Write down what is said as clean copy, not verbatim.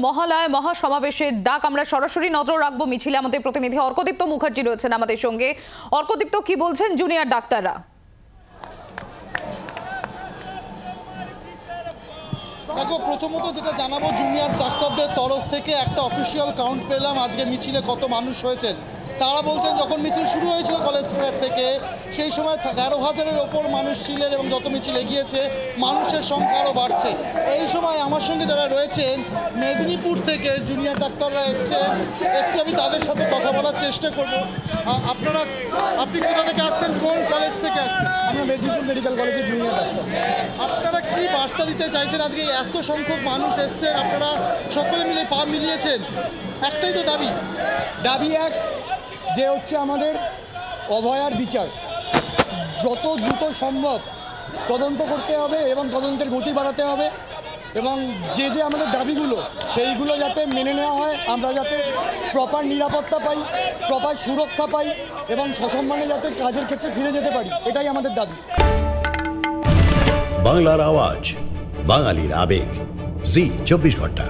মহালয়া মহাসমাবেশের ডাক আমরা সরাসরি নজর রাখবো মিছিলে। আমাদের প্রতিনিধি অর্কদীপ্ত মুখার্জি রয়েছেন আমাদের সঙ্গে। অর্কদীপ্ত, কি বলছেন জুনিয়র ডাক্তাররা? দেখো, প্রথমত যেটা জানাবো, জুনিয়র ডাক্তারদের তরফ থেকে একটা অফিসিয়াল কাউন্ট পেলাম আজকে মিছিলে কত মানুষ হয়েছেন। তারা বলছেন যখন মিছিল শুরু হয়েছিল কলেজ স্কোয়ার থেকে, সেই সময় 13,000-এর ওপর মানুষ ছিলেন এবং যত মিছিল এগিয়েছে মানুষের সংখ্যা আরও বাড়ছে। এই সময় আমার সঙ্গে যারা রয়েছেন মেদিনীপুর থেকে জুনিয়র ডাক্তাররা এসছেন, একটু আমি তাদের সাথে কথা বলার চেষ্টা করব। আপনি কোথা থেকে আসছেন, কোন কলেজ থেকে আসছেন? আমরা মেদিনীপুর মেডিকেল কলেজের জুনিয়র ডাক্তার। আপনারা কি বার্তা দিতে চাইছেন? আজকে এত সংখ্যক মানুষ এসছেন, আপনারা সকলে মিলে পা মিলিয়েছেন, একটাই তো দাবি এক যে হচ্ছে আমাদের অভয়ার বিচার যত দ্রুত সম্ভব তদন্ত করতে হবে এবং তদন্তের গতি বাড়াতে হবে, এবং যে আমাদের দাবিগুলো সেইগুলো যাতে মেনে নেওয়া হয়, আমরা যাতে প্রপার নিরাপত্তা পাই, প্রপার সুরক্ষা পাই এবং সসম্মানে যাতে কাজের ক্ষেত্রে ফিরে যেতে পারি, এটাই আমাদের দাবি। বাংলার আওয়াজ, বাঙালির আবেগ, জি 24 ঘন্টা।